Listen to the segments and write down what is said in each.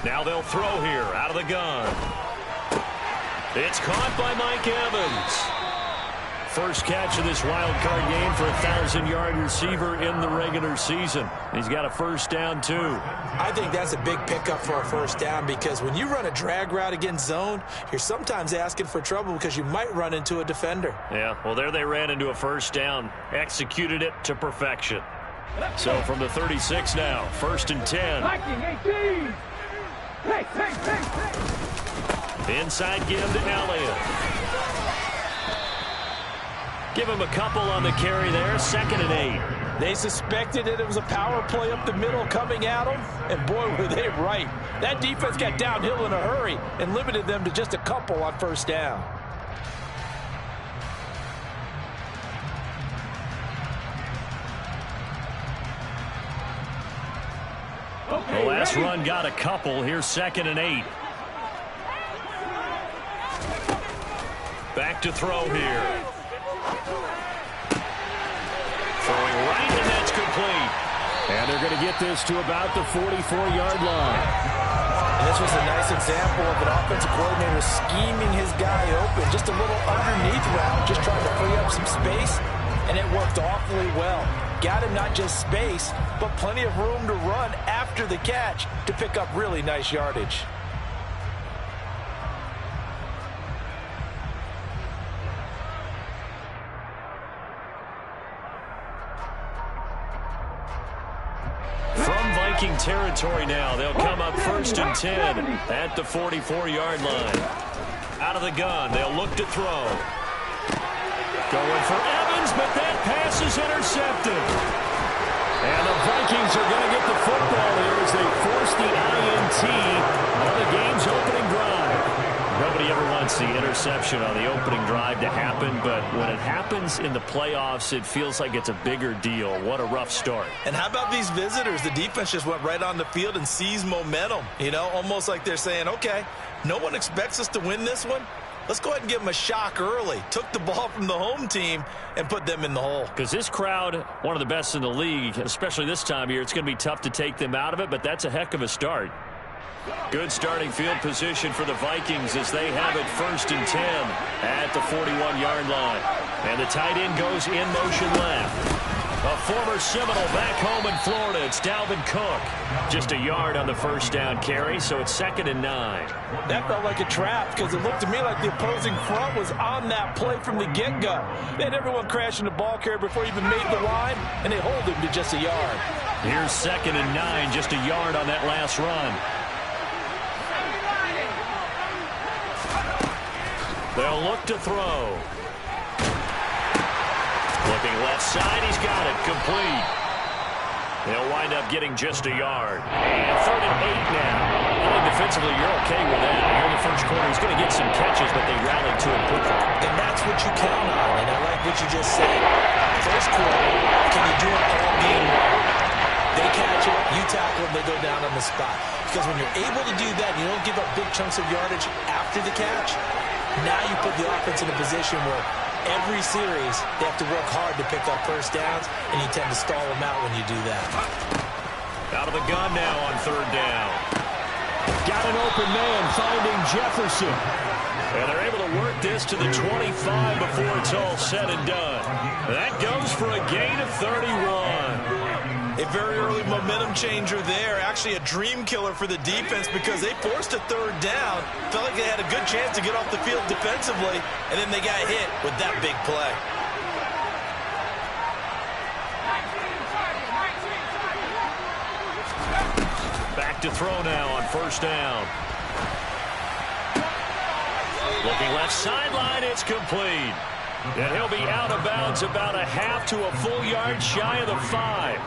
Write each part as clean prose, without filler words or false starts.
Now they'll throw here out of the gun. It's caught by Mike Evans. First catch of this wild card game for a 1,000-yard receiver in the regular season. He's got a first down, too. I think that's a big pickup for a first down because when you run a drag route against zone, you're sometimes asking for trouble because you might run into a defender. Yeah, well, there they ran into a first down. Executed it to perfection. So from the 36 now, 1st and 10. Inside give to Elliott. Give him a couple on the carry there. 2nd and 8. They suspected that it was a power play up the middle coming at them, and boy, were they right. That defense got downhill in a hurry and limited them to just a couple on first down. The last run got a couple. Here's 2nd and 8. Back to throw here. Throwing right, and that's complete. And they're going to get this to about the 44-yard line. And this was a nice example of an offensive coordinator scheming his guy open. Just a little underneath route, just trying to free up some space, and it worked awfully well. Got him not just space, but plenty of room to run after the catch to pick up really nice yardage. Viking territory now. They'll come up 1st and 10 at the 44-yard line. Out of the gun, they'll look to throw. Going for Evans, but that pass is intercepted. And the Vikings are going to get the football here as they force the INT on the game's opening drive. Nobody ever wants the interception on the opening drive to happen, but when it happens in the playoffs, it feels like it's a bigger deal. What a rough start. And how about these visitors? The defense just went right on the field and seized momentum. You know, almost like they're saying, okay, no one expects us to win this one. Let's go ahead and give them a shock early. Took the ball from the home team and put them in the hole. Because this crowd, one of the best in the league, especially this time of year, it's going to be tough to take them out of it, but that's a heck of a start. Good starting field position for the Vikings as they have it 1st and 10 at the 41-yard line. And the tight end goes in motion left. A former Seminole back home in Florida. It's Dalvin Cook. Just a yard on the first down carry, so it's 2nd and 9. That felt like a trap because it looked to me like the opposing front was on that play from the get-go. They had everyone crashing the ball carrier before he even made the line, and they hold him to just a yard. Here's 2nd and 9, just a yard on that last run. They'll look to throw. Looking left side, he's got it, complete. They'll wind up getting just a yard. And 3rd and 8 now. I think defensively you're okay with that. Here in the first quarter, he's going to get some catches, but they rallied to him quickly. And that's what you count on, and I like what you just said. First quarter, can you do it all game long? They catch it, you tackle them, they go down on the spot. Because when you're able to do that, and you don't give up big chunks of yardage after the catch, now you put the offense in a position where every series they have to work hard to pick up first downs, and you tend to stall them out when you do that. Out of the gun now on 3rd down. Got an open man finding Jefferson. And they're able to work this to the 25 before it's all said and done. That goes for a gain of 31. A very early momentum changer there. Actually a dream killer for the defense because they forced a 3rd down. Felt like they had a good chance to get off the field defensively, and then they got hit with that big play. Back to throw now on 1st down. Looking left sideline, it's complete. And he'll be out of bounds about a half to a full yard shy of the 5.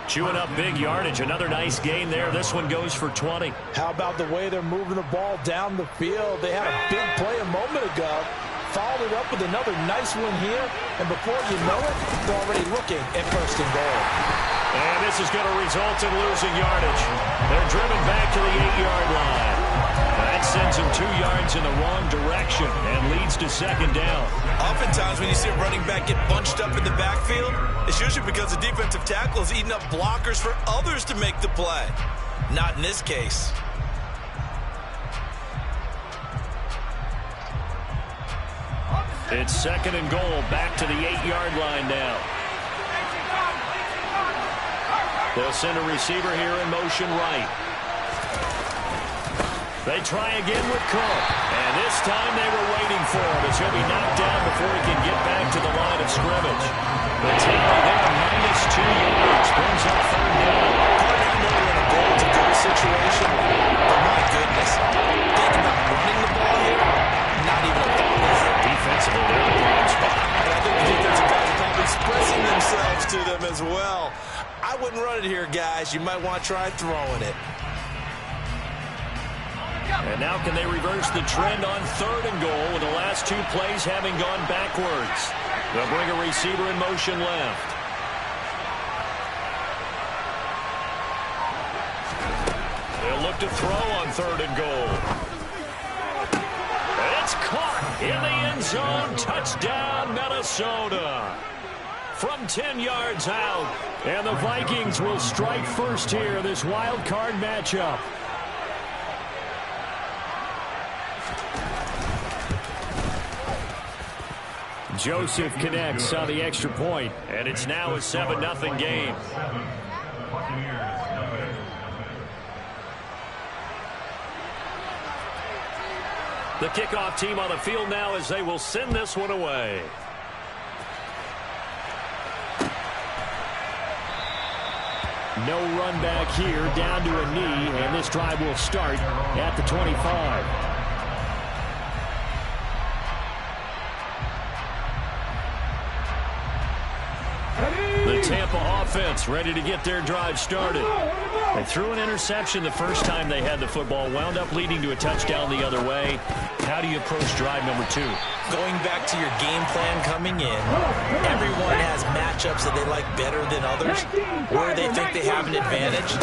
Chewing up big yardage. Another nice gain there. This one goes for 20. How about the way they're moving the ball down the field? They had a big play a moment ago. Followed it up with another nice one here. And before you know it, they're already looking at 1st and goal. And this is going to result in losing yardage. They're driven back to the 8-yard line. That sends him 2 yards in the wrong direction and leads to 2nd down. Oftentimes when you see a running back get bunched up in the backfield, it's usually because the defensive tackle is eating up blockers for others to make the play. Not in this case. It's 2nd and goal, back to the 8-yard line now. They'll send a receiver here in motion right. They try again with Cook. And this time they were waiting for him as he'll be knocked down before he can get back to the line of scrimmage. The tally there, -2 yards, brings up 3rd down. I know we're in a goal-to-go situation, but my goodness, think about running the ball here. Not even a thought, is it? Defensively, they're in a prime spot. And I think the defensive guys are probably expressing themselves to them as well. I wouldn't run it here, guys. You might want to try throwing it. And now can they reverse the trend on 3rd and goal with the last 2 plays having gone backwards? They'll bring a receiver in motion left. They'll look to throw on 3rd and goal. It's caught in the end zone. Touchdown, Minnesota. From 10 yards out. And the Vikings will strike first here in this wild card matchup. Joseph connects on the extra point, and it's now a 7-0 game. The kickoff team on the field now as they will send this one away. No run back here, down to a knee, and this drive will start at the 25. The Tampa offense ready to get their drive started. They threw an interception the first time they had the football, wound up leading to a touchdown the other way. How do you approach drive number 2? Going back to your game plan coming in, everyone has matchups that they like better than others, where they think they have an advantage.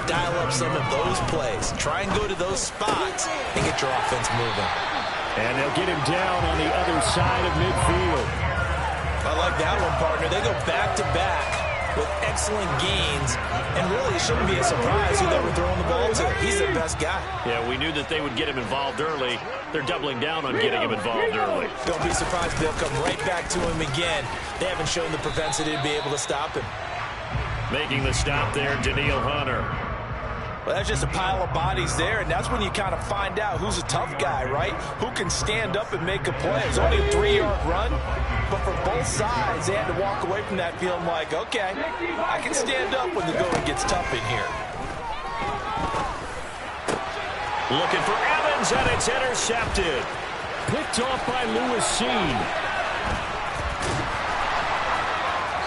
Dial up some of those plays. Try and go to those spots and get your offense moving. And they'll get him down on the other side of midfield. I like that one, partner. They go back-to-back with excellent gains, and really it shouldn't be a surprise who they were throwing the ball to. He's their best guy. Yeah, we knew that they would get him involved early. They're doubling down on getting him involved early. Don't be surprised if they'll come right back to him again. They haven't shown the propensity to be able to stop him. Making the stop there, Danielle Hunter. Well, that's just a pile of bodies there, and that's when you kind of find out who's a tough guy, right? Who can stand up and make a play. It's only a 3-yard run, but for both sides, they had to walk away from that feeling like, okay, I can stand up when the going gets tough in here. Looking for Evans, and it's intercepted. Picked off by Lewis Seen.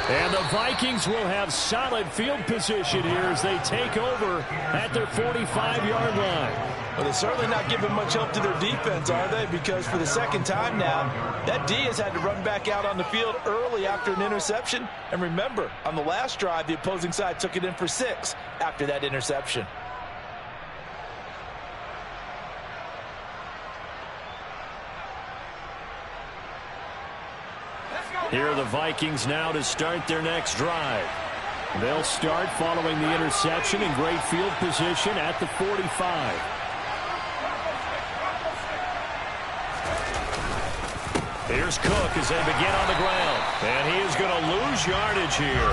And the Vikings will have solid field position here as they take over at their 45-yard line. Well, they're certainly not giving much help to their defense, are they? Because for the second time now, that D has had to run back out on the field early after an interception. And remember, on the last drive, the opposing side took it in for 6 after that interception. Here are the Vikings now to start their next drive. They'll start following the interception in great field position at the 45. Here's Cook as they begin on the ground. And he is going to lose yardage here.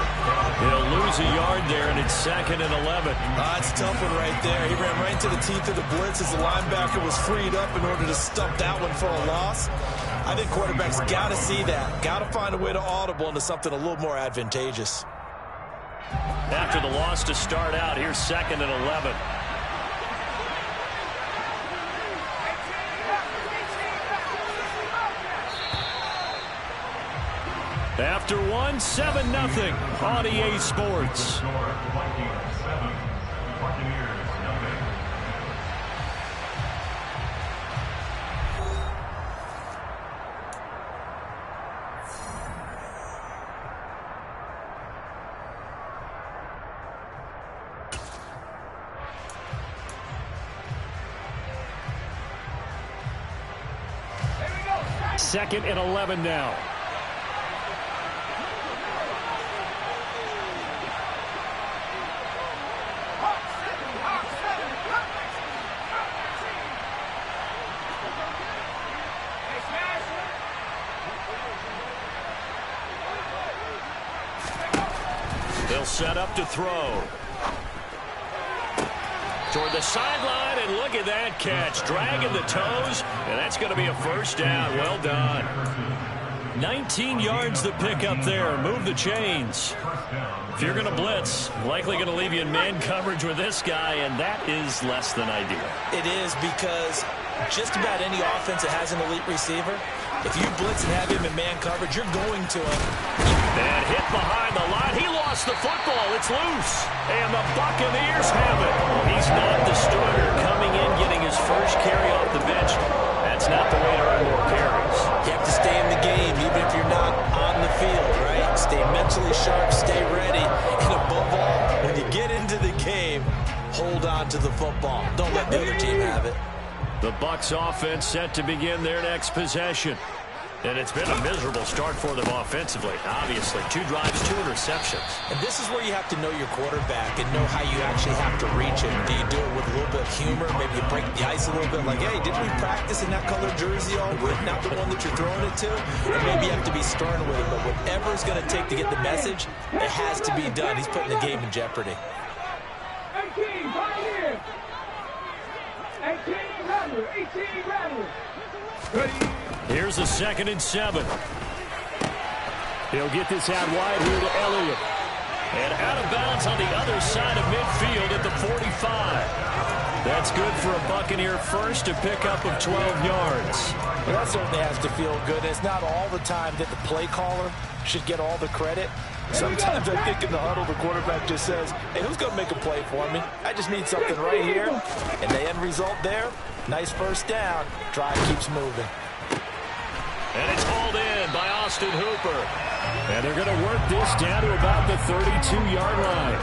He'll lose a yard there, and it's 2nd and 11. That's a tough one right there. He ran right into the teeth of the blitz as the linebacker was freed up in order to stop that one for a loss. I think quarterbacks got to see that. Got to find a way to audible into something a little more advantageous. After the loss to start out, here's 2nd and 11. After one, 7-0 on EA Sports. Second and 11 now. He'll set up to throw. Toward the sideline, and look at that catch. Dragging the toes, and that's going to be a first down. Well done. 19 yards to pick up there. Move the chains. If you're going to blitz, likely going to leave you in man coverage with this guy, and that is less than ideal. It is, because just about any offense that has an elite receiver, if you blitz and have him in man coverage, you're going to him. And hit behind the line. He lost the football. It's loose. And the Buccaneers have it. He's not the starter coming in, getting his first carry off the bench. That's not the way to earn more carries. You have to stay in the game, even if you're not on the field, right? Stay mentally sharp, stay ready. And above all, when you get into the game, hold on to the football. Don't let the other team have it. The Bucs offense set to begin their next possession. And it's been a miserable start for them offensively. Obviously, 2 drives, 2 interceptions. And this is where you have to know your quarterback and know how you actually have to reach him. Do you do it with a little bit of humor? Maybe you break the ice a little bit, like, hey, didn't we practice in that color jersey all week? Not the one that you're throwing it to? And maybe you have to be stern with it. But whatever it's going to take to get the message, it has to be done. He's putting the game in jeopardy. 18, right here. 18, Rattler. 18, Rattler. Ready. Here's a 2nd and 7. He'll get this out wide here to Elliott. And out of bounds on the other side of midfield at the 45. That's good for a Buccaneer first, a pickup of 12 yards. Well, that certainly has to feel good. It's not all the time that the play caller should get all the credit. Sometimes I think in the huddle, the quarterback just says, hey, who's going to make a play for me? I just need something right here. And the end result there, nice first down. Drive keeps moving. And it's hauled in by Austin Hooper. And they're going to work this down to about the 32-yard line.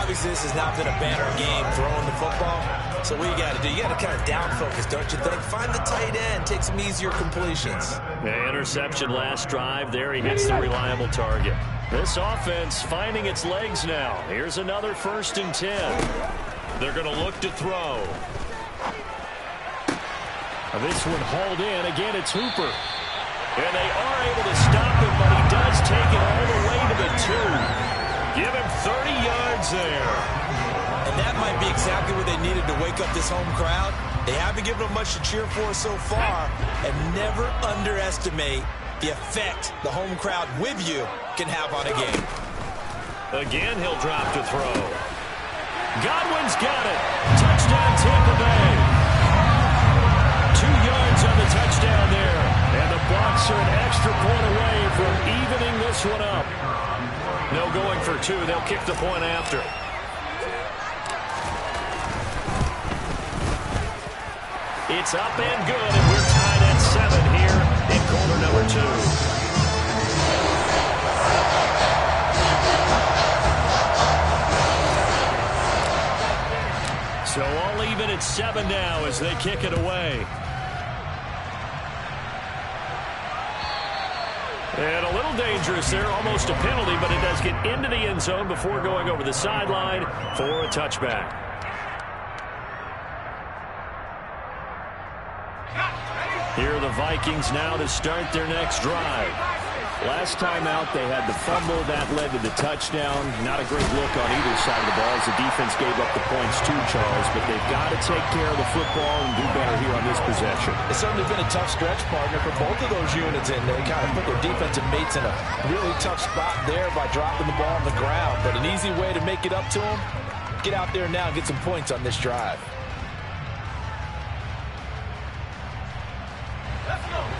Obviously, this has not been a banner game throwing the football. So what you got to do, you got to kind of down focus, don't you think? Find the tight end, take some easier completions. The interception last drive. There he hits the reliable target. This offense finding its legs now. Here's another 1st and 10. They're going to look to throw. This one hauled in. Again, it's Hooper. And they are able to stop him, but he does take it all the way to the 2. Give him 30 yards there. And that might be exactly what they needed to wake up this home crowd. They haven't given them much to cheer for so far. And never underestimate the effect the home crowd with you can have on a game. Again, he'll drop to throw. Godwin's got it. Touchdown, Tampa Bay. 2 yards on the touchdown there. And the Bucs are an extra point away from evening this one up. No going for 2. They'll kick the point after. It's up and good, and we're tied at 7 here in quarter number 2. So all even at 7 now as they kick it away. And a little dangerous there, almost a penalty, but it does get into the end zone before going over the sideline for a touchback. Here are the Vikings now to start their next drive. Last time out, they had the fumble. That led to the touchdown. Not a great look on either side of the ball as the defense gave up the points too, Charles. But they've got to take care of the football and do better here on this possession. It's certainly been a tough stretch, partner, for both of those units, and they kind of put their defensive mates in a really tough spot there by dropping the ball on the ground. But an easy way to make it up to them, get out there now and get some points on this drive.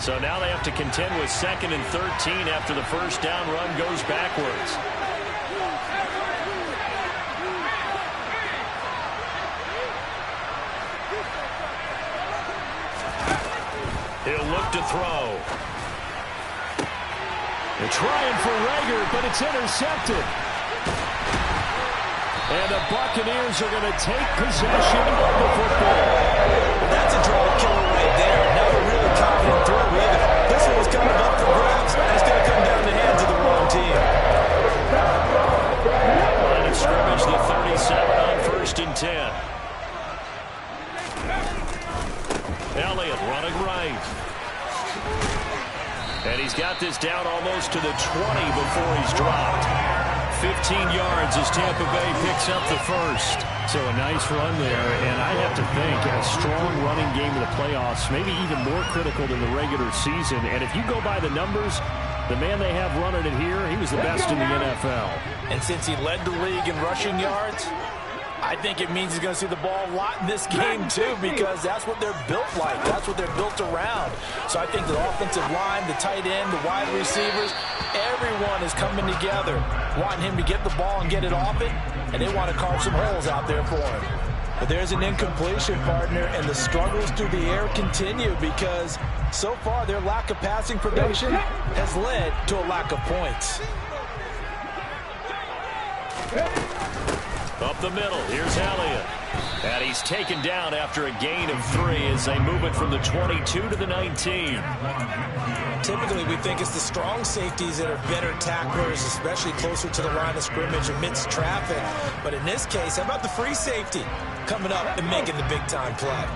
So now they have to contend with 2nd and 13 after the first down run goes backwards. He'll look to throw. They're trying for Rager, but it's intercepted. And the Buccaneers are going to take possession of the football. That's a draw killer right there. Not a really confident throw either. This one was kind of up for grabs. It's going to come down the hands of the wrong team. Line of scrimmage, the 37 on 1st and 10. Elliott running right. And he's got this down almost to the 20 before he's dropped. 15 yards as Tampa Bay picks up the first. So a nice run there, and I have to think a strong running game in the playoffs, maybe even more critical than the regular season. And if you go by the numbers, the man they have running it here, he was the best in the NFL. And since he led the league in rushing yards, I think it means he's going to see the ball a lot in this game, too, because that's what they're built like. That's what they're built around. So I think the offensive line, the tight end, the wide receivers, everyone is coming together, wanting him to get the ball and get it off it, and they want to carve some holes out there for him. But there's an incompletion, partner, and the struggles through the air continue because so far their lack of passing production has led to a lack of points. Up the middle, here's Elliott. And he's taken down after a gain of 3 as they move it from the 22 to the 19. Typically, we think it's the strong safeties that are better tacklers, especially closer to the line of scrimmage amidst traffic. But in this case, how about the free safety coming up and making the big-time play?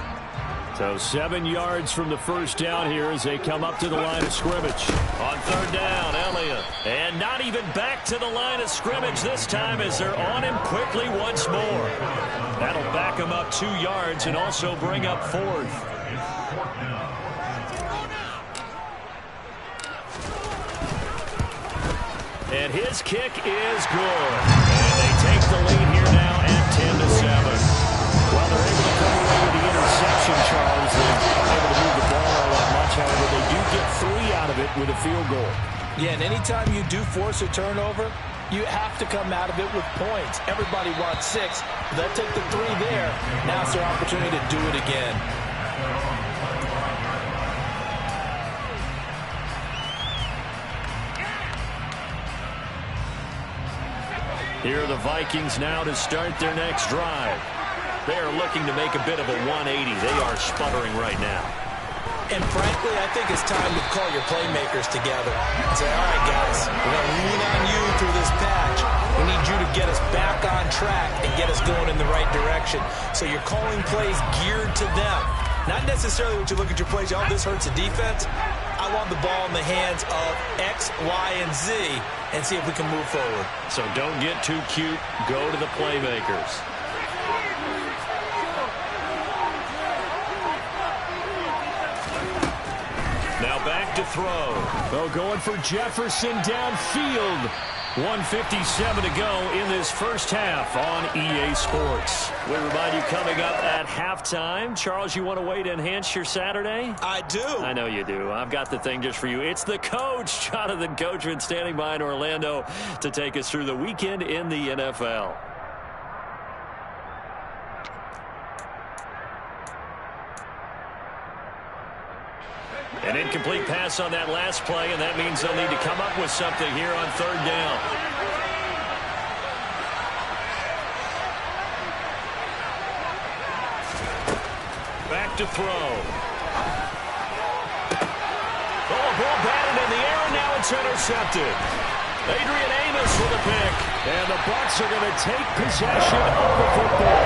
So 7 yards from the first down here as they come up to the line of scrimmage. On third down, Elliott. And not even back to the line of scrimmage this time as they're on him quickly once more. That'll back him up 2 yards and also bring up 4th. And his kick is good. And they take the lead here now at 10-7. Well, they're able to come away with the interception, Charles. They're able to move the ball all that much. However, they do get 3 out of it with a field goal. Yeah, and anytime you do force a turnover, you have to come out of it with points. Everybody wants 6. They'll take the 3 there. Now it's their opportunity to do it again. Here are the Vikings now to start their next drive. They are looking to make a bit of a 180. They are sputtering right now. And frankly, I think it's time to call your playmakers together and say, all right, guys, we're going to lean on you through this patch. We need you to get us back on track and get us going in the right direction. So you're calling plays geared to them. Not necessarily what you look at your plays, oh, this hurts the defense. I want the ball in the hands of X, Y, and Z and see if we can move forward. So don't get too cute. Go to the playmakers. Now back to throw. Well, going for Jefferson downfield. 1:57 to go in this first half on EA Sports. We remind you coming up at halftime. Charles, you want a way to enhance your Saturday? I do. I know you do. I've got the thing just for you. It's the coach, Jonathan Coachman, standing by in Orlando to take us through the weekend in the NFL. An incomplete pass on that last play, and that means they'll need to come up with something here on third down. Back to throw. Oh, ball batted in the air, and now it's intercepted. Adrian Amos with a pick. And the Bucs are going to take possession of the football.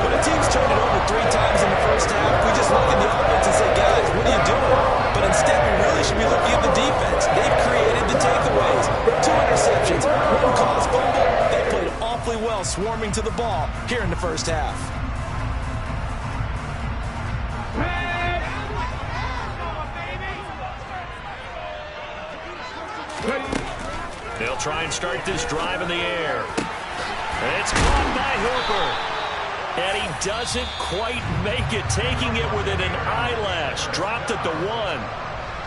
When a team's turned it over 3 times in the first half, we just look at the offense and say, guys, what are you doing? But instead, we really should be looking at the defense. They've created the takeaways. 2 interceptions, 1 caused fumble. They played awfully well swarming to the ball here in the first half. They'll try and start this drive in the air. It's caught by Hooper. And he doesn't quite make it, taking it within an eyelash. Dropped at the 1.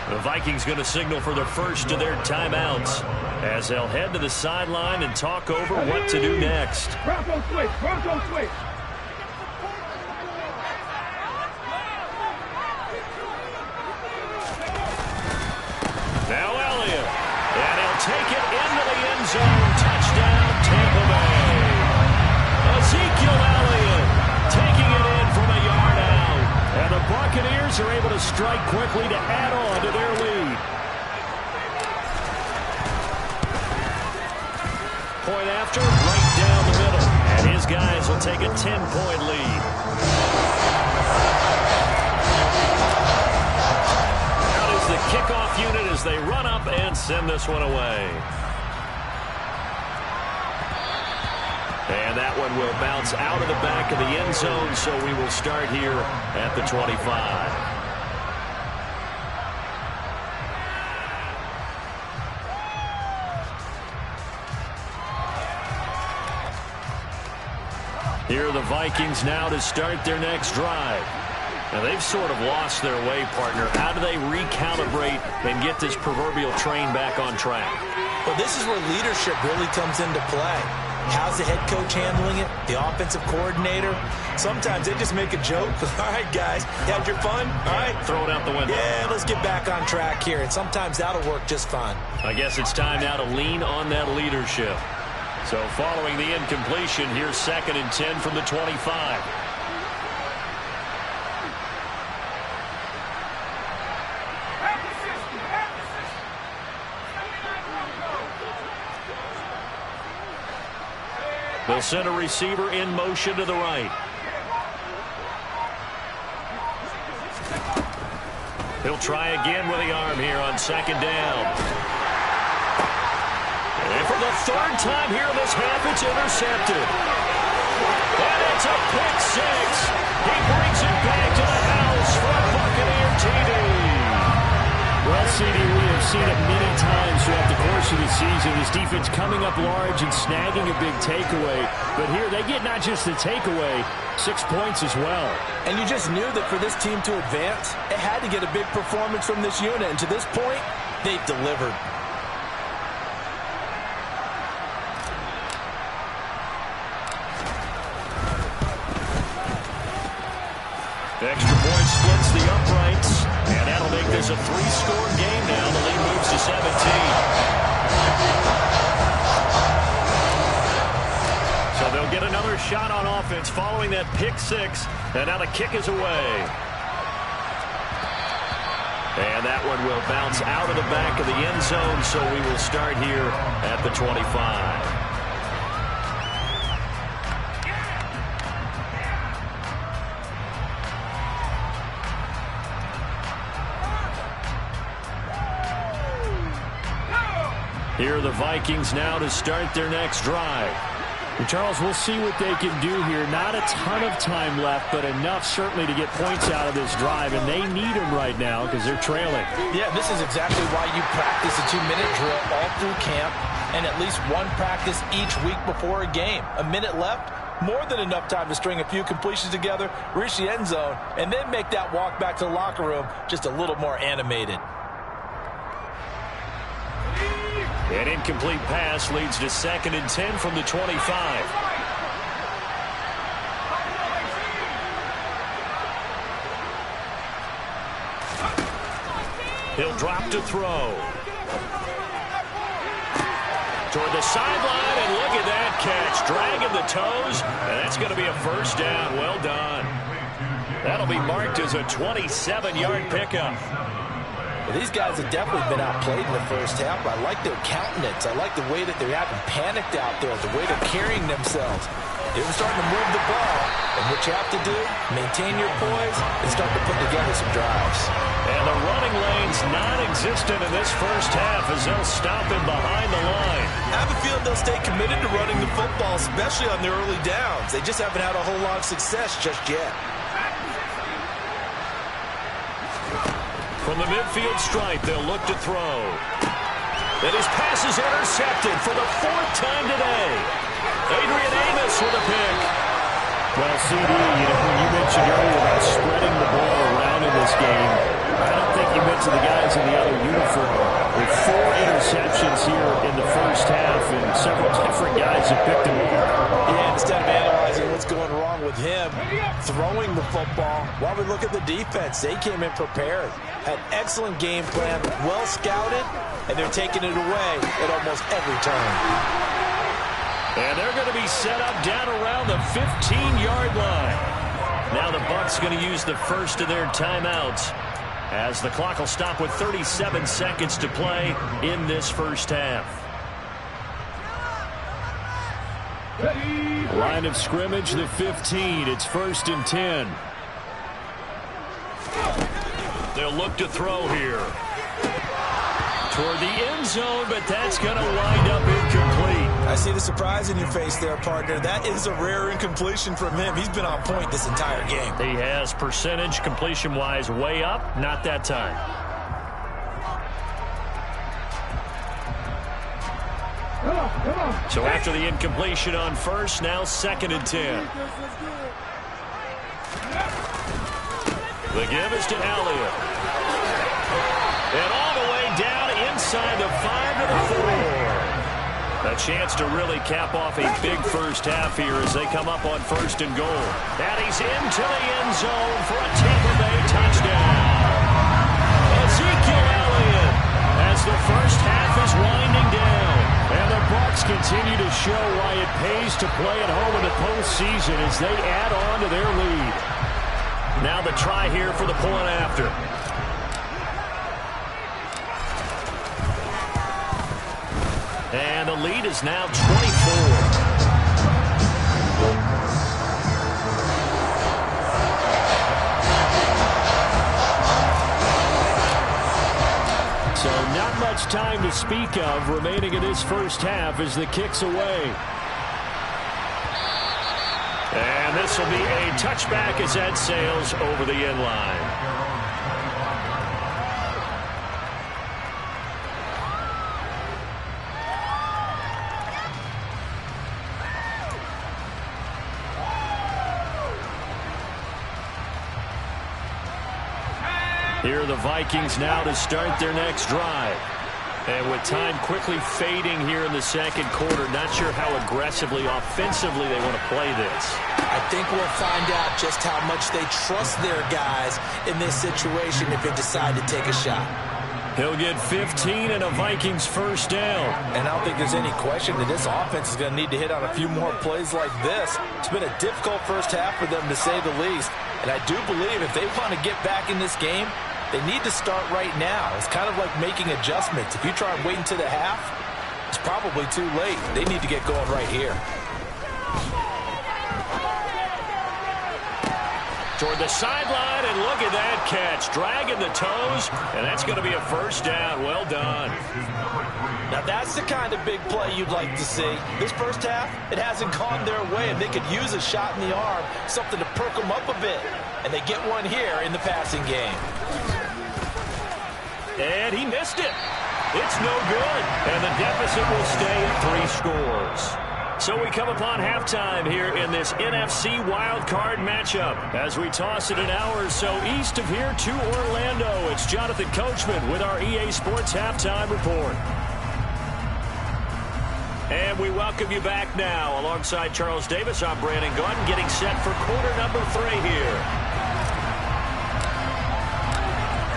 The Vikings going to signal for the first of their timeouts as they'll head to the sideline and talk over what to do next. Bronco switch. Bronco switch. Now Elliott. And he'll take it into the end zone. Touchdown, Tampa Bay. Ezekiel Elliott taking it in from a yard out. And the Buccaneers are able to strike quickly to add on to their lead. Point after, right down the middle. And his guys will take a 10-point lead. Out is the kickoff unit as they run up and send this one away. And that one will bounce out of the back of the end zone, so we will start here at the 25. Here are the Vikings now to start their next drive. Now, they've sort of lost their way, partner. How do they recalibrate and get this proverbial train back on track? Well, this is where leadership really comes into play. How's the head coach handling it? The offensive coordinator? Sometimes they just make a joke. All right, guys, you had your fun? All right. Throw it out the window. Yeah, let's get back on track here. And sometimes that'll work just fine. I guess it's time now to lean on that leadership. So following the incompletion, here's 2nd and 10 from the 25. They'll send a receiver in motion to the right. He'll try again with the arm here on 2nd down. And for the 3rd time here in this half, it's intercepted. And it's a pick 6. He brings it back to the house for Buccaneer TD. Well, CD, we have seen it many times throughout the course of the season. This defense coming up large and snagging a big takeaway. But here, they get not just the takeaway, 6 points as well. And you just knew that for this team to advance, it had to get a big performance from this unit. And to this point, they've delivered. The extra point splits the uprights, and that'll make this a 3-score game now. The lead moves to 17. So they'll get another shot on offense following that pick 6, and now the kick is away. And that one will bounce out of the back of the end zone, so we will start here at the 25. Here are the Vikings now to start their next drive. And Charles, we'll see what they can do here. Not a ton of time left, but enough certainly to get points out of this drive, and they need them right now because they're trailing. Yeah, this is exactly why you practice a 2-minute drill all through camp and at least one practice each week before a game. A minute left, more than enough time to string a few completions together, reach the end zone, and then make that walk back to the locker room just a little more animated. An incomplete pass leads to 2nd and 10 from the 25. He'll drop to throw. Toward the sideline, and look at that catch. Dragging the toes, and that's going to be a 1st down. Well done. That'll be marked as a 27-yard pickup. Well, these guys have definitely been outplayed in the first half. I like their countenance. I like the way that they're acting panicked out there, the way they're carrying themselves. They're starting to move the ball, and what you have to do, maintain your poise and start to put together some drives. And the running lane's non-existent in this first half as they'll stop him behind the line. I have a feeling they'll stay committed to running the football, especially on their early downs. They just haven't had a whole lot of success just yet. From the midfield stripe, they'll look to throw. And his pass is intercepted for the 4th time today. Adrian Amos with a pick. Well, CD, when you mentioned earlier about spreading the ball around in this game, I don't think you mentioned the guys in the other uniform. With 4 interceptions here in the first half, and several different guys have picked them up. Yeah, instead of analyzing what's going wrong with him, throwing the football, while we look at the defense, they came in prepared. Had excellent game plan, well scouted, and they're taking it away at almost every turn. And they're going to be set up down around the 15-yard line. Now the Bucs going to use the first of their timeouts as the clock will stop with 37 seconds to play in this first half. Line of scrimmage, the 15. It's 1st and 10. They'll look to throw here. toward the end zone, but that's going to wind up incomplete. I see the surprise in your face there, partner. That is a rare incompletion from him. He's been on point this entire game. He has percentage completion-wise way up, not that time. So after the incompletion on first, now 2nd and 10. The give is to Elliott. And all the way down inside the 5 to the 4. A chance to really cap off a big first half here as they come up on 1st and goal. And he's into the end zone for a Tampa Bay touchdown. Ezekiel Elliott as the first half is winding down. And the Bucs continue to show why it pays to play at home in the postseason as they add on to their lead. Now the try here for the point after. And the lead is now 24. So not much time to speak of remaining in this first half as the kick's away. And this will be a touchback as that sails over the end line. Here are the Vikings now to start their next drive. And with time quickly fading here in the second quarter, not sure how aggressively, offensively they want to play this. I think we'll find out just how much they trust their guys in this situation if they decide to take a shot. He'll get 15 and a Vikings first down. And I don't think there's any question that this offense is going to need to hit on a few more plays like this. It's been a difficult first half for them, to say the least. And I do believe if they want to get back in this game, they need to start right now. It's kind of like making adjustments. If you try and wait until the half, it's probably too late. They need to get going right here. Toward the sideline, and look at that catch. Dragging the toes, and that's going to be a first down. Well done. Now that's the kind of big play you'd like to see. This first half, it hasn't gone their way, and they could use a shot in the arm, something to perk them up a bit. And they get one here in the passing game. And he missed it. It's no good. And the deficit will stay at 3 scores. So we come upon halftime here in this NFC wildcard matchup. As we toss it an hour or so east of here to Orlando, it's Jonathan Coachman with our EA Sports Halftime Report. And we welcome you back now. Alongside Charles Davis, I'm Brandon Gunn, getting set for quarter number 3 here.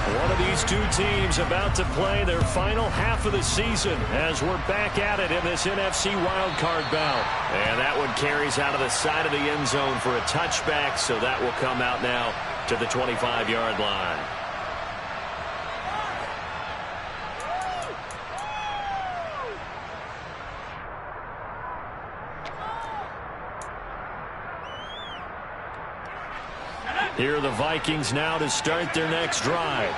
One of these two teams about to play their final half of the season as we're back at it in this NFC wildcard bout. And that one carries out of the side of the end zone for a touchback, so that will come out now to the 25-yard line. Here are the Vikings now to start their next drive.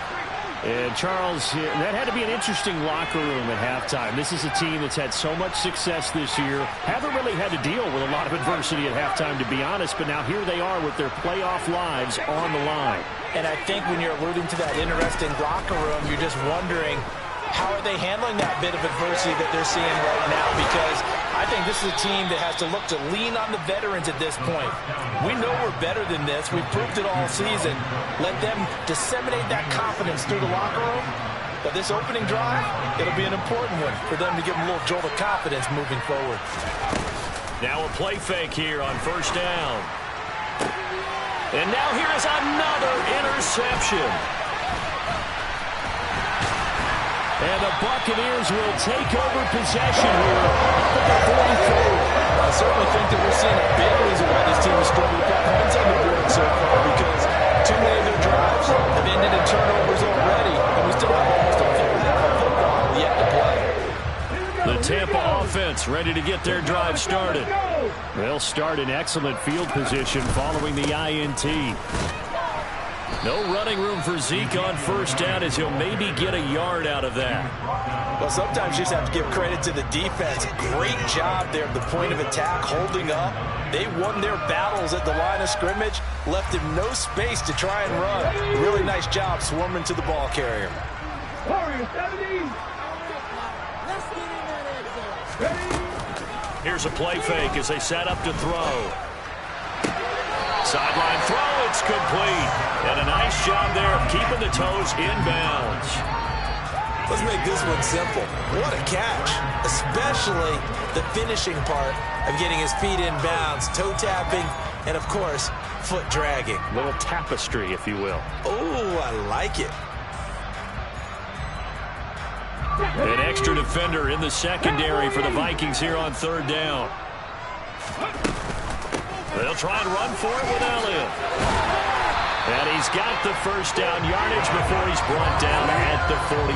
And Charles, that had to be an interesting locker room at halftime. This is a team that's had so much success this year. Haven't really had to deal with a lot of adversity at halftime, to be honest. But now here they are with their playoff lives on the line. And I think when you're alluding to that interesting locker room, you're just wondering, how are they handling that bit of adversity that they're seeing right now? Because I think this is a team that has to look to lean on the veterans at this point. We know we're better than this. We've proved it all season. Let them disseminate that confidence through the locker room. But this opening drive, it'll be an important one for them to give them a little jolt of confidence moving forward. Now a play fake here on first down. And now here is another interception. And the Buccaneers will take over possession here at the 44. I certainly think that we're seeing a big reason why this team has struggled to put points on the board so far, because too many of their drives have ended in turnovers already, and we still have almost a full half of football yet to play. The Tampa offense ready to get their drive started. They'll start in excellent field position following the INT. No running room for Zeke on first down as he'll maybe get a yard out of that. Well, sometimes you just have to give credit to the defense. Great job there at the point of attack, holding up. They won their battles at the line of scrimmage, left him no space to try and run. Really nice job swarming to the ball carrier. Warriors 70. Here's a play fake as they set up to throw. Sideline throw, it's complete. And a nice job there of keeping the toes inbounds. Let's make this one simple. What a catch, especially the finishing part of getting his feet in bounds, toe tapping, and of course, foot dragging. Little tapestry, if you will. Oh, I like it. An extra defender in the secondary for the Vikings here on third down. They'll try and run for it with Elliott. And he's got the first down yardage before he's brought down at the 42.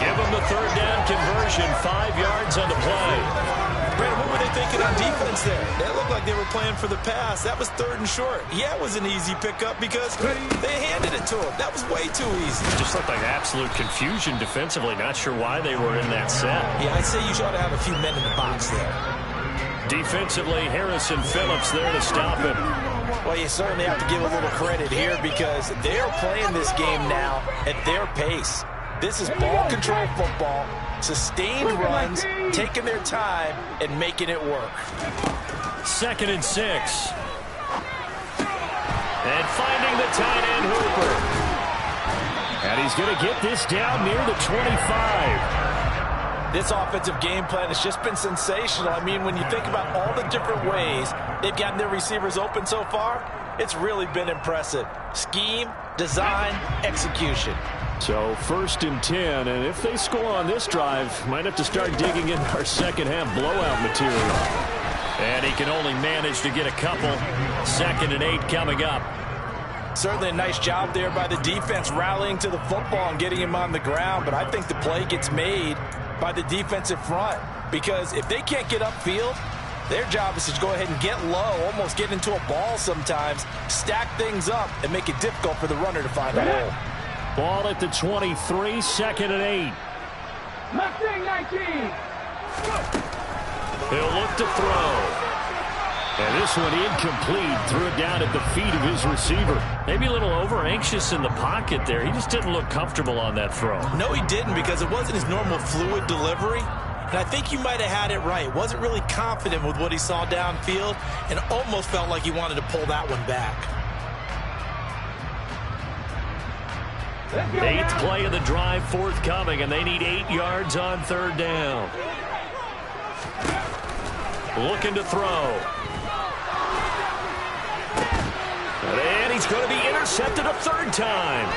Give him the third down conversion, 5 yards on the play. Brandon, what were they thinking on defense there? That looked like they were playing for the pass. That was 3rd and short. Yeah, it was an easy pickup because they handed it to him. That was way too easy. Just looked like absolute confusion defensively. Not sure why they were in that set. Yeah, I'd say you ought to have a few men in the box there. Defensively, Harrison Phillips there to stop him. Well, you certainly have to give a little credit here because they are playing this game now at their pace. This is ball control football, sustained runs, taking their time, and making it work. 2nd and 6. And finding the tight end Hooper. And he's going to get this down near the 25. This offensive game plan has just been sensational. I mean, when you think about all the different ways they've gotten their receivers open so far, it's really been impressive. Scheme, design, execution. So 1st and 10, and if they score on this drive, might have to start digging in our second half blowout material. And he can only manage to get a couple. 2nd and 8 coming up. Certainly a nice job there by the defense rallying to the football and getting him on the ground, but I think the play gets made by the defensive front because if they can't get upfield, their job is to go ahead and get low, almost get into a ball sometimes, stack things up, and make it difficult for the runner to find a hole. Ball at the 23, 2nd and 8. Mustang 19. He'll look to throw. And this one incomplete. Threw it down at the feet of his receiver. Maybe a little over-anxious in the pocket there. He just didn't look comfortable on that throw. No, he didn't because it wasn't his normal fluid delivery. And I think you might have had it right. Wasn't really confident with what he saw downfield and almost felt like he wanted to pull that one back. 8th play of the drive forthcoming, and they need 8 yards on 3rd down. Looking to throw. And he's going to be intercepted a 3rd time.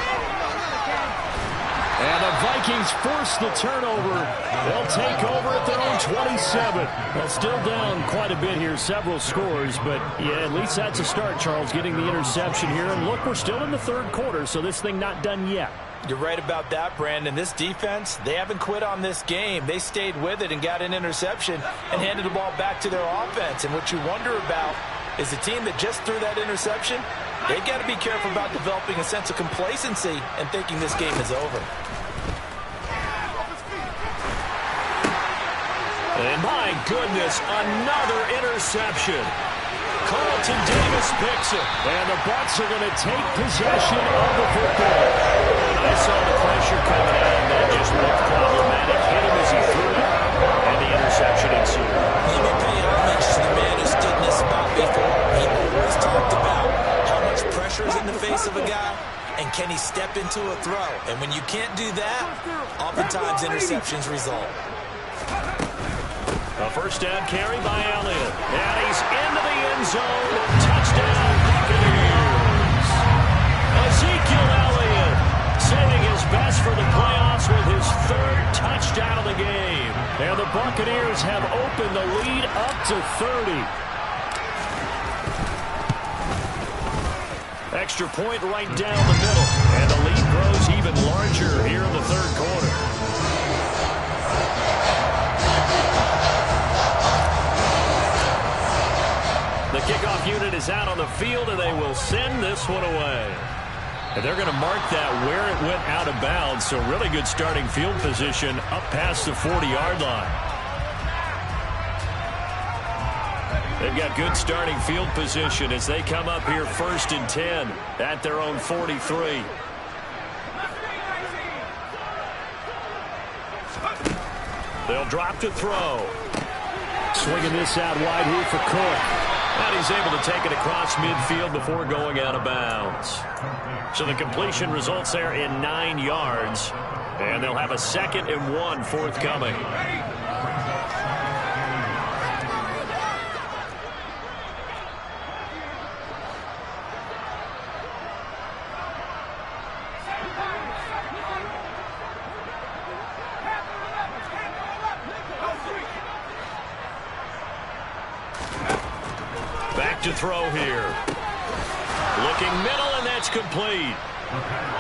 And the Vikings force the turnover. They'll take over at their own 27. Well, still down quite a bit here, several scores. But, yeah, at least that's a start, Charles, getting the interception here. And, look, we're still in the 3rd quarter, so this thing not done yet. You're right about that, Brandon. This defense, they haven't quit on this game. They stayed with it and got an interception and handed the ball back to their offense. And what you wonder about is the team that just threw that interception, they've got to be careful about developing a sense of complacency and thinking this game is over. And my goodness, another interception. Carlton Davis picks it. And the Bucs are going to take possession of the football. And I saw the pressure coming at him. That just looked problematic. Hit him as he threw it. And the interception ensued. Let me pay homage to the man who stood in this spot before. He always talked about how much pressure is in the face of a guy and can he step into a throw. And when you can't do that, oftentimes interceptions result. A 1st down carry by Elliott. And he's into the end zone. Touchdown, Buccaneers. Ezekiel Elliott saving his best for the playoffs with his 3rd touchdown of the game. And the Buccaneers have opened the lead up to 30. Extra point right down the middle. And the lead grows even larger here in the 3rd quarter. The kickoff unit is out on the field, and they will send this one away. And they're going to mark that where it went out of bounds. So really good starting field position up past the 40-yard line. They've got good starting field position as they come up here 1st and 10 at their own 43. They'll drop to throw. Swinging this out wide here for Cook. And he's able to take it across midfield before going out of bounds. So the completion results there in 9 yards. And they'll have a 2nd and 1 forthcoming. Back to throw here. Looking middle, and that's complete.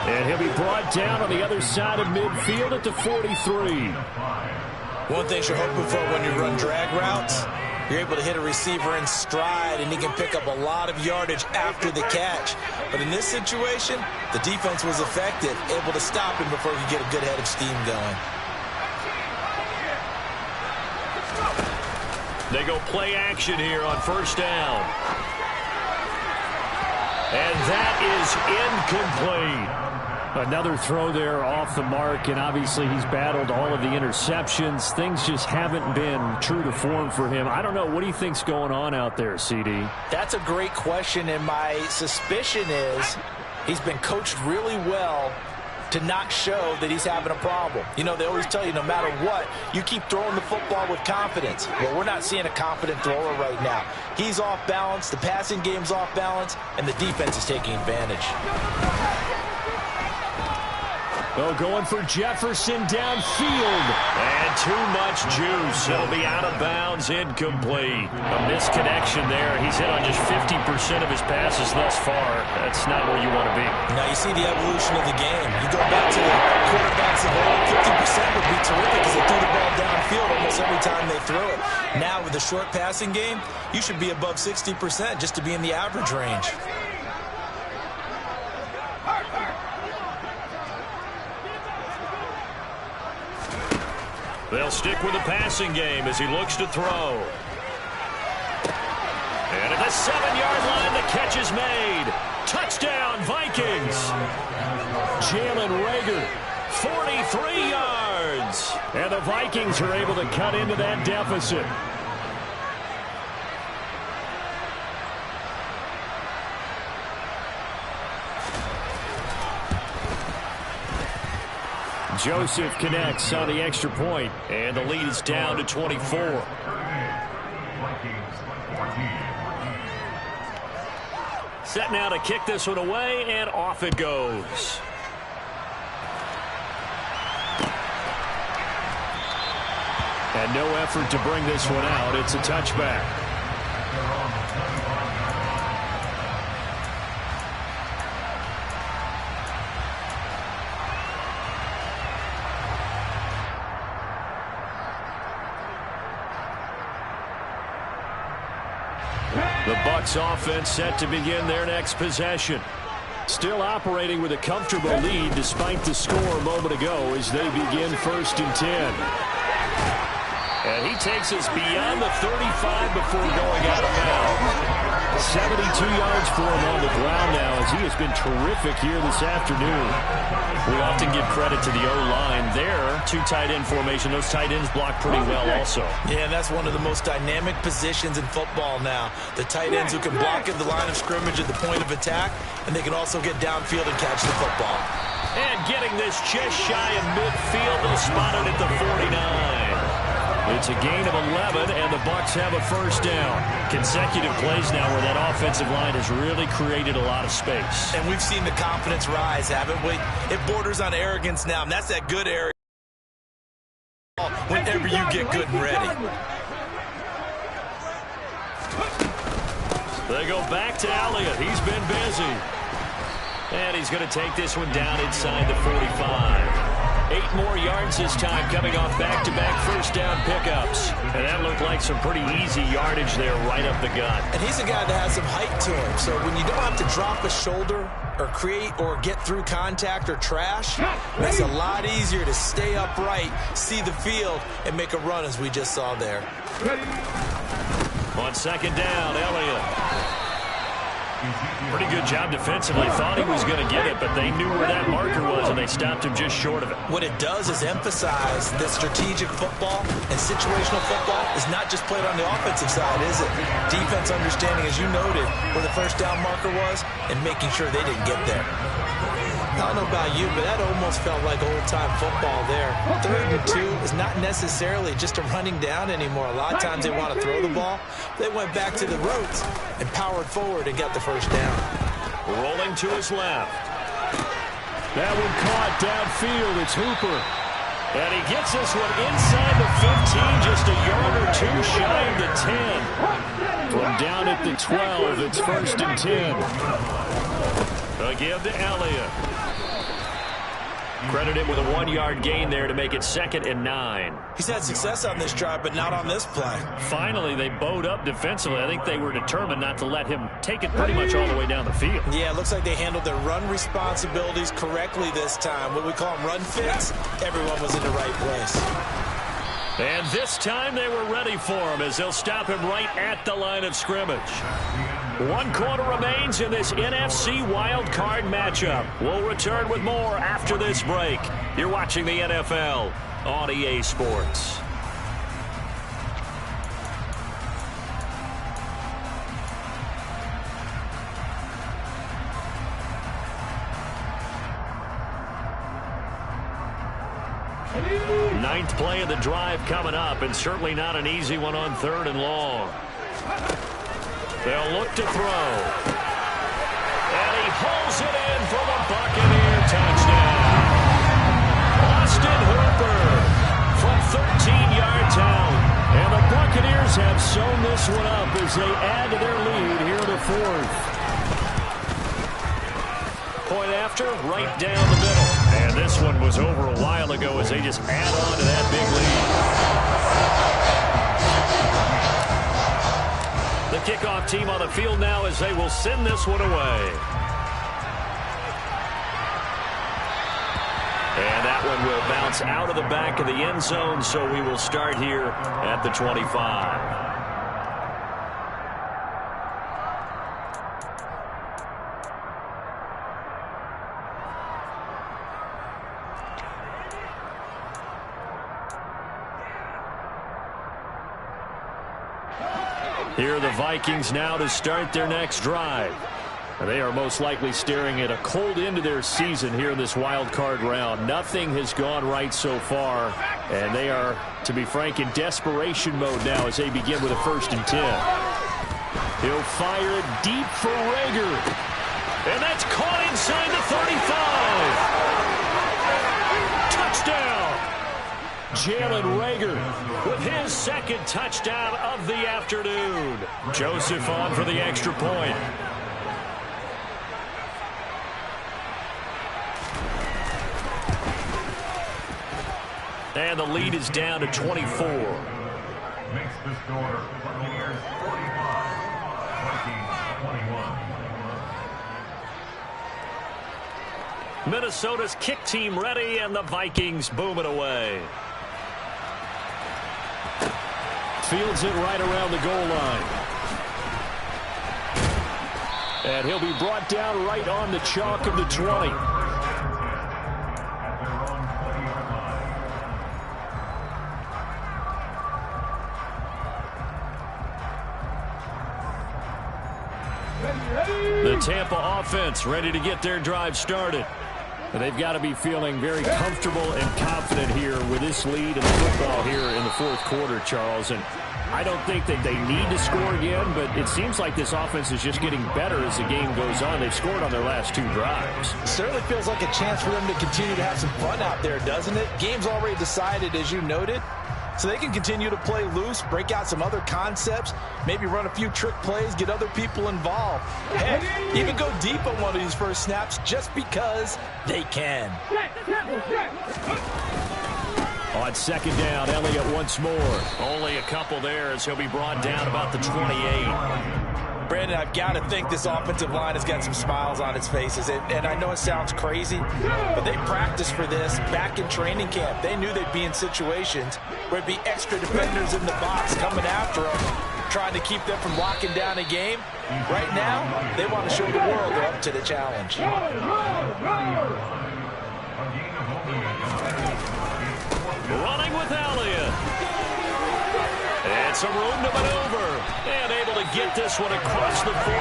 And he'll be brought down on the other side of midfield at the 43. One thing you're hoping for when you run drag routes, you're able to hit a receiver in stride, and he can pick up a lot of yardage after the catch. But in this situation, the defense was effective, able to stop him before he could get a good head of steam going. They go play action here on 1st down. And that is incomplete. Another throw there off the mark, and obviously he's battled all of the interceptions. Things just haven't been true to form for him. I don't know. What do you think's going on out there, CD? That's a great question, and my suspicion is he's been coached really well to not show that he's having a problem. You know, they always tell you no matter what, you keep throwing the football with confidence. Well, we're not seeing a confident thrower right now. He's off balance, the passing game's off balance, and the defense is taking advantage. Oh, going for Jefferson downfield. And too much juice. It'll be out of bounds, incomplete. A misconnection there. He's hit on just 50% of his passes thus far. That's not where you want to be. Now you see the evolution of the game. You go back to the quarterbacks of old, 50% would be terrific because they threw the ball downfield almost every time they throw it. Now with the short passing game, you should be above 60% just to be in the average range. They'll stick with the passing game as he looks to throw. And at the 7-yard line, the catch is made. Touchdown, Vikings. Jalen Reagor, 43 yards. and the Vikings are able to cut into that deficit. Joseph connects on the extra point, and the lead is down to 24. Set now to kick this one away, and off it goes. And no effort to bring this one out. It's a touchback. The Bucs offense set to begin their next possession. Still operating with a comfortable lead despite the score a moment ago as they begin 1st and 10. And he takes us beyond the 35 before going out of bounds. 72 yards for him on the ground now as he has been terrific here this afternoon. We often give credit to the O-line there. 2 tight end formation. Those tight ends block pretty well also. Yeah, and that's one of the most dynamic positions in football now. The tight ends who can block at the line of scrimmage at the point of attack, and they can also get downfield and catch the football. And getting this just shy of midfield, they'll spot it at the 49. It's a gain of 11, and the Bucs have a 1st down. Consecutive plays now where that offensive line has really created a lot of space. And we've seen the confidence rise, haven't we? It borders on arrogance now, and that's that good arrogance whenever you get good and ready. They go back to Elliott. He's been busy. And he's going to take this one down inside the 45. 8 more yards this time, coming off back-to-back first down pickups. And that looked like some pretty easy yardage there right up the gut. And he's a guy that has some height to him. So when you don't have to drop a shoulder or create or get through contact or trash, it's a lot easier to stay upright, see the field, and make a run as we just saw there. On second down, Elliott. Pretty good job defensively. Thought he was going to get it, but they knew where that marker was, and they stopped him just short of it. What it does is emphasize that strategic football and situational football is not just played on the offensive side, is it? Defense understanding, as you noted, where the first down marker was and making sure they didn't get there. I don't know about you, but that almost felt like old-time football there. 3rd and 2 is not necessarily just a running down anymore. A lot of times they want to throw the ball. They went back to the roots and powered forward and got the first down. Rolling to his left. That one caught downfield. It's Hooper. And he gets this one inside the 15, just a yard or two shy of the 10. From down at the 12, it's 1st and 10. Again to Elliott. Credit him with a 1-yard gain there to make it 2nd and 9. He's had success on this drive, but not on this play. Finally, they bowed up defensively. I think they were determined not to let him take it pretty much all the way down the field. Yeah, it looks like they handled their run responsibilities correctly this time. What we call them run fits, everyone was in the right place. And this time they were ready for him as they'll stop him right at the line of scrimmage. 1 quarter remains in this NFC Wild Card matchup. We'll return with more after this break. You're watching the NFL on EA Sports. Ninth play of the drive coming up, and certainly not an easy one on 3rd and long. They'll look to throw. And he hauls it in for the Buccaneer touchdown. Austin Hooper from 13-yard out. And the Buccaneers have sewn this one up as they add to their lead here in the 4th. Point after, right down the middle. And this one was over a while ago as they just add on to that big lead. The kickoff team on the field now as they will send this one away. And that one will bounce out of the back of the end zone, so we will start here at the 25. Here are the Vikings now to start their next drive. And they are most likely staring at a cold end to their season here in this wild card round. Nothing has gone right so far, and they are, to be frank, in desperation mode now as they begin with a 1st and 10. He'll fire it deep for Rager. And that's caught inside the 35. Touchdown! Jalen Rager with his 2nd touchdown of the afternoon. Joseph on for the extra point. And the lead is down to 24. Makes the score Buccaneers 45, Vikings 21. Minnesota's kick team ready, and the Vikings boom it away. Fields it right around the goal line. And he'll be brought down right on the chalk of the 20. The Tampa offense ready to get their drive started. And they've got to be feeling very comfortable and confident here with this lead in the football here in the 4th quarter, Charles. And I don't think that they need to score again, but it seems like this offense is just getting better as the game goes on. They've scored on their last 2 drives. It certainly feels like a chance for them to continue to have some fun out there, doesn't it? Game's already decided, as you noted. so they can continue to play loose, break out some other concepts, maybe run a few trick plays, get other people involved. Heck, even go deep on one of these first snaps just because they can. On second down, Elliott once more. Only a couple there as he'll be brought down about the 28. Brandon, I've got to think this offensive line has got some smiles on its faces. And I know it sounds crazy, but they practiced for this back in training camp. They knew they'd be in situations where it'd be extra defenders in the box coming after them, trying to keep them from locking down a game. Right now, they want to show the world they're up to the challenge. Running with Elliott. And some room to maneuver. And able to get this one across the 45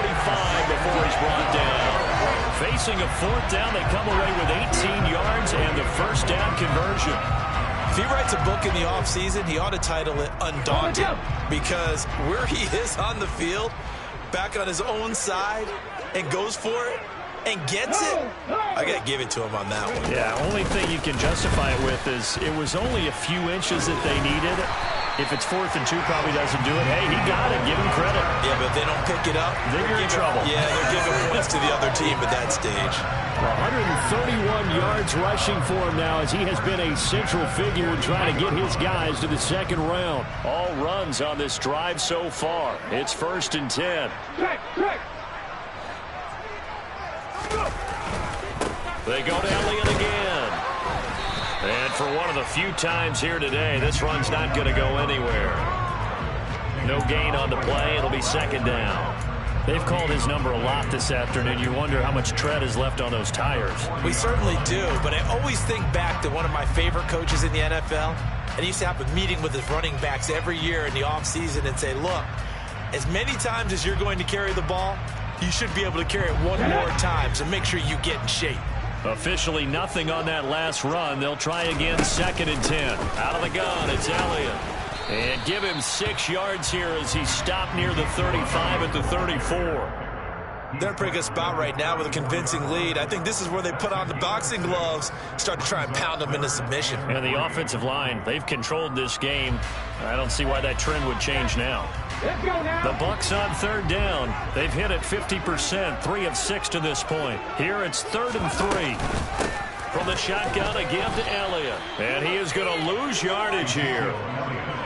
before he's brought down. Facing a fourth down, they come away with 18 yards and the first down conversion. If he writes a book in the offseason, he ought to title it Undaunted, because where he is on the field, back on his own side, and goes for it, and gets it, I got to give it to him on that one. Yeah, only thing you can justify it with is it was only a few inches that they needed. If it's 4th and 2, probably doesn't do it. Hey, he got it. Give him credit. Yeah, but if they don't pick it up, then you're in trouble. Yeah, they're giving points to the other team at that stage. 131 yards rushing for him now, as he has been a central figure in trying to get his guys to the second round. All runs on this drive so far. It's 1st and 10. They go to Elliott again. And for one of the few times here today, this run's not going to go anywhere. No gain on the play. It'll be second down. They've called his number a lot this afternoon. You wonder how much tread is left on those tires. We certainly do, but I always think back to one of my favorite coaches in the NFL. And he used to have a meeting with his running backs every year in the offseason and say, look, as many times as you're going to carry the ball, you should be able to carry it one more time, so make sure you get in shape. Officially nothing on that last run. They'll try again, 2nd and 10. Out of the gun, it's Elliott. And give him 6 yards here as he stopped near the 35 at the 34. They're in a pretty good spot right now with a convincing lead. I think this is where they put on the boxing gloves, start to try and pound them into submission. And the offensive line, they've controlled this game. I don't see why that trend would change now. The Bucs on 3rd down. They've hit it 50%, 3 of 6 to this point. Here it's 3rd and 3. From the shotgun again to Elliott. And he is going to lose yardage here.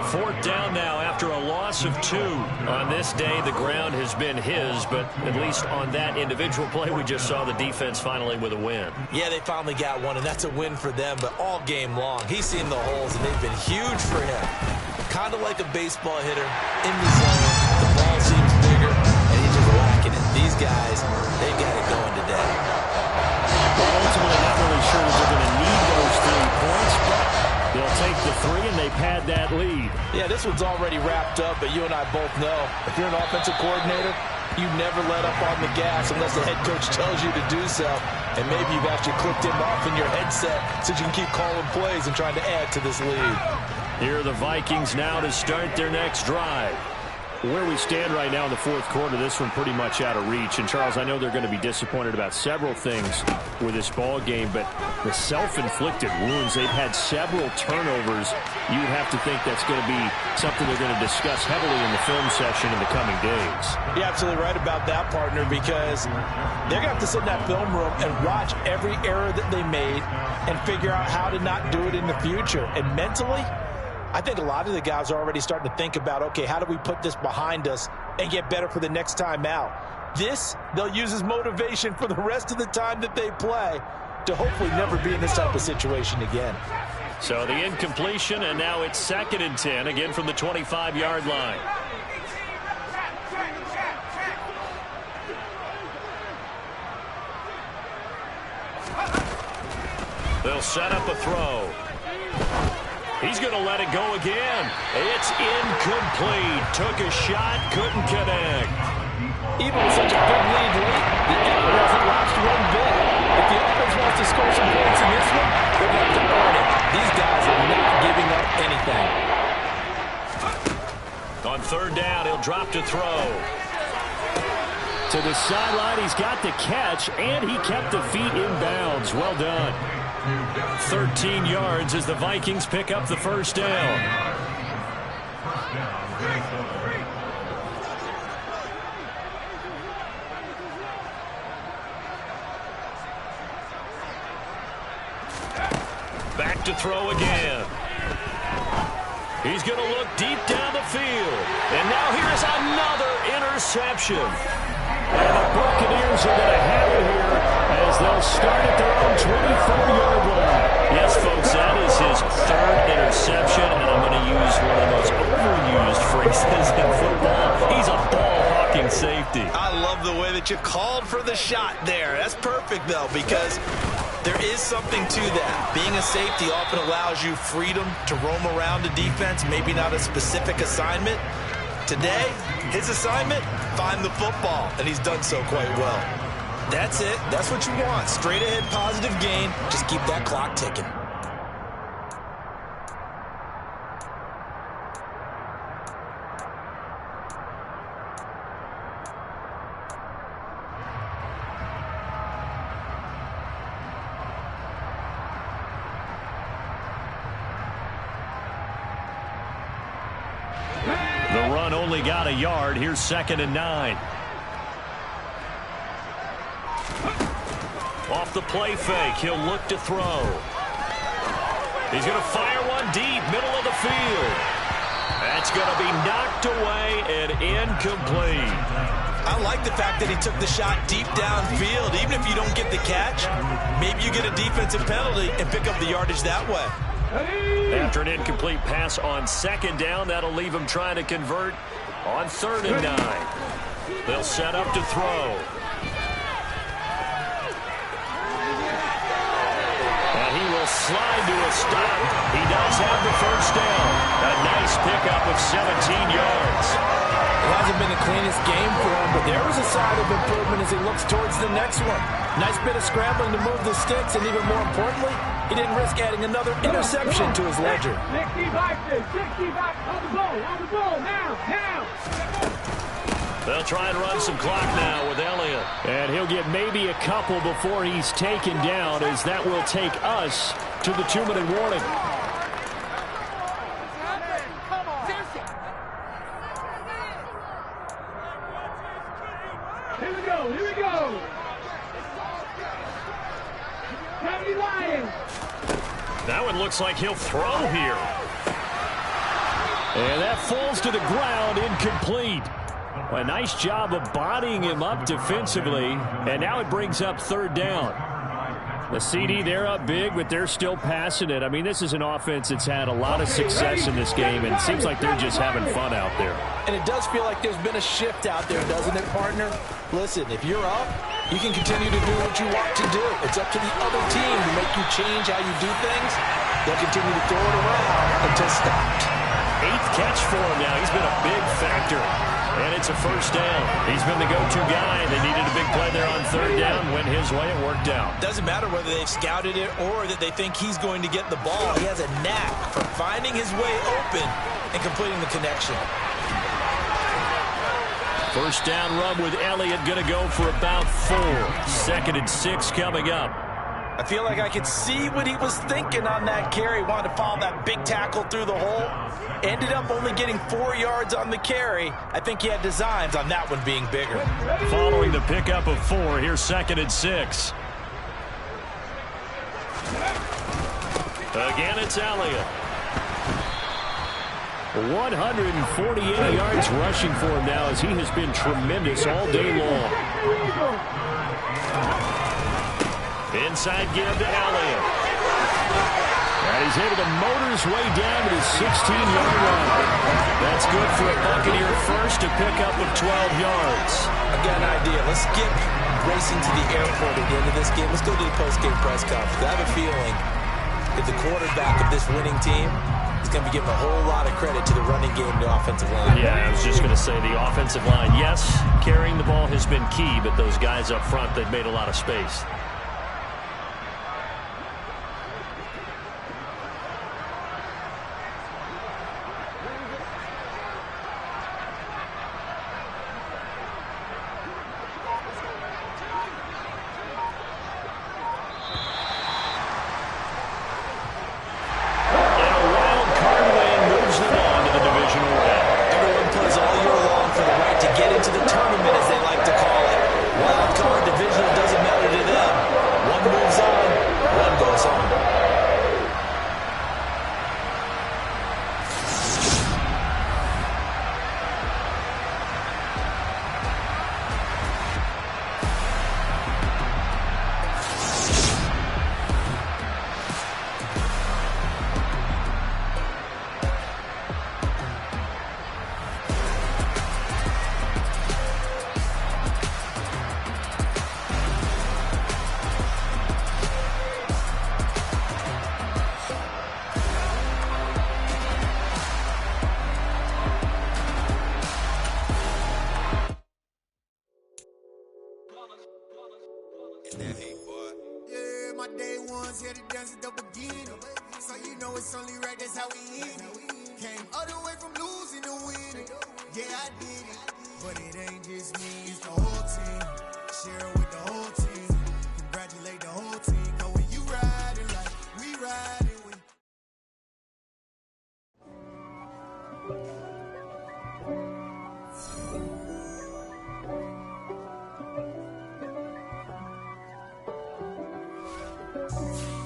4th down now after a loss of 2. On this day, the ground has been his, but at least on that individual play, we just saw the defense finally with a win. Yeah, they finally got one, and that's a win for them, but all game long, he's seen the holes, and they've been huge for him. Kind of like a baseball hitter in the zone. The ball seems bigger, and he's just whacking it. These guys, they've got it going today. Well, ultimately, not really sure that they're going to need those 3 points, but they'll take the 3, and they pad that lead. Yeah, this one's already wrapped up, but you and I both know if you're an offensive coordinator, you never let up on the gas unless the head coach tells you to do so. And maybe you've actually clicked him off in your headset so you can keep calling plays and trying to add to this lead. Here are the Vikings now to start their next drive. Where we stand right now in the 4th quarter, this one pretty much out of reach. And, Charles, I know they're going to be disappointed about several things with this ball game, but the self-inflicted wounds, they've had several turnovers. You would have to think that's going to be something they're going to discuss heavily in the film session in the coming days. You're absolutely right about that, partner, because they're going to have to sit in that film room and watch every error that they made and figure out how to not do it in the future. And mentally, I think a lot of the guys are already starting to think about, okay, how do we put this behind us and get better for the next time out? This, they'll use as motivation for the rest of the time that they play to hopefully never be in this type of situation again. So the incompletion, and now it's 2nd and 10, again from the 25-yard line. They'll set up a throw. He's going to let it go again. It's incomplete. Took a shot, couldn't connect. Even with such a big lead late, the effort hasn't last one bit. If the offense wants to score some points in this one, they're going to have to earn it. These guys are not giving up anything. On 3rd down, he'll drop to throw. To the sideline, he's got the catch, and he kept the feet in bounds. Well done. 13 yards as the Vikings pick up the first down. Back to throw again. He's going to look deep down the field. And now here's another interception. And the Buccaneers are going to have it here as they'll start at their own 24-yard line. Yes, folks, that is his third interception, and I'm going to use one of the most overused phrases in football. He's a ball-hawking safety. I love the way that you called for the shot there. That's perfect, though, because there is something to that. Being a safety often allows you freedom to roam around the defense, maybe not a specific assignment. Today, his assignment, find the football, and he's done so quite well. That's it. That's what you want. Straight ahead positive gain. Just keep that clock ticking. The run only got a yard. Here's 2nd and 9. Off the play fake, he'll look to throw. He's going to fire one deep, middle of the field. That's going to be knocked away and incomplete. I like the fact that he took the shot deep downfield. Even if you don't get the catch, maybe you get a defensive penalty and pick up the yardage that way. After an incomplete pass on 2nd down, that'll leave him trying to convert on 3rd and 9. They'll set up to throw. And he will slide to a stop. He does have the 1st down. A nice pickup of 17 yards. It hasn't been the cleanest game for him, but there was a sign of improvement as he looks towards the next one. Nice bit of scrambling to move the sticks, and even more importantly, he didn't risk adding another interception to his ledger. 65, on the ball, now. They'll try and run some clock now with Elliott. And he'll get maybe a couple before he's taken down, as that will take us to the 2-minute warning. Here we go. County Lions. That one looks like he'll throw here. And that falls to the ground, incomplete. A nice job of bodying him up defensively, and now it brings up 3rd down. The CD, they're up big, but they're still passing it. I mean, this is an offense that's had a lot of success in this game, and it seems like they're just having fun out there. And it does feel like there's been a shift out there, doesn't it, partner? Listen, if you're up, you can continue to do what you want to do. It's up to the other team to make you change how you do things. They'll continue to throw it around until stopped. 8th catch for him now. He's been a big factor. And it's a 1st down. He's been the go-to guy. They needed a big play there on 3rd down. Went his way. It worked out. Doesn't matter whether they've scouted it or that they think he's going to get the ball. He has a knack for finding his way open and completing the connection. 1st down run with Elliott. Going to go for about 4. 2nd and 6 coming up. I feel like I could see what he was thinking on that carry. Wanted to follow that big tackle through the hole. Ended up only getting 4 yards on the carry. I think he had designs on that one being bigger. Following the pickup of 4, here's 2nd and 6. Again, it's Elliott. 148 yards rushing for him now, as he has been tremendous all day long. Inside give to Elliott. And he's able to motor his way down to the 16-yard line. That's good for a Buccaneer first, a pickup of 12 yards. I've got an idea. Let's skip racing to the airport at the end of this game. Let's go to the post-game press conference. I have a feeling that the quarterback of this winning team is going to be giving a whole lot of credit to the running game and the offensive line. Yeah, I was just going to say the offensive line. Yes, carrying the ball has been key, but those guys up front, they've made a lot of space. Into the tournament, as they like to call it. Wild card divisional doesn't matter to them. day ones, here to dance at the beginning. So you know it's only right, that's how we end it. Came all the way from losing to winning. Yeah, I did it. But it ain't just me, it's the whole team. Share it with the whole team. Congratulate the whole team. Cause when you riding like we riding, we...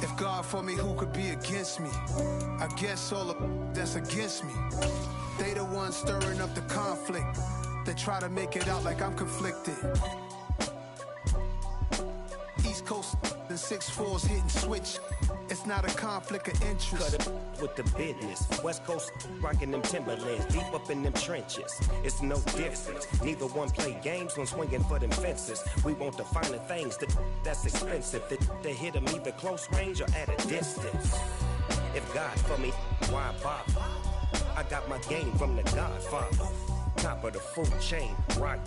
If God for me, who could be against me? I guess all of that's against me. They the ones stirring up the conflict. They try to make it out like I'm conflicted. East Coast and 6'4's hitting switch. It's not a conflict of interest. Cut it with the business. West Coast rocking them Timberlands, deep up in them trenches. It's no difference. Neither one play games when swinging for them fences. We want the finer things that's expensive. They hit them either close range or at a distance. If God for me, why bother? I got my game from the Godfather. Top of the food chain, rock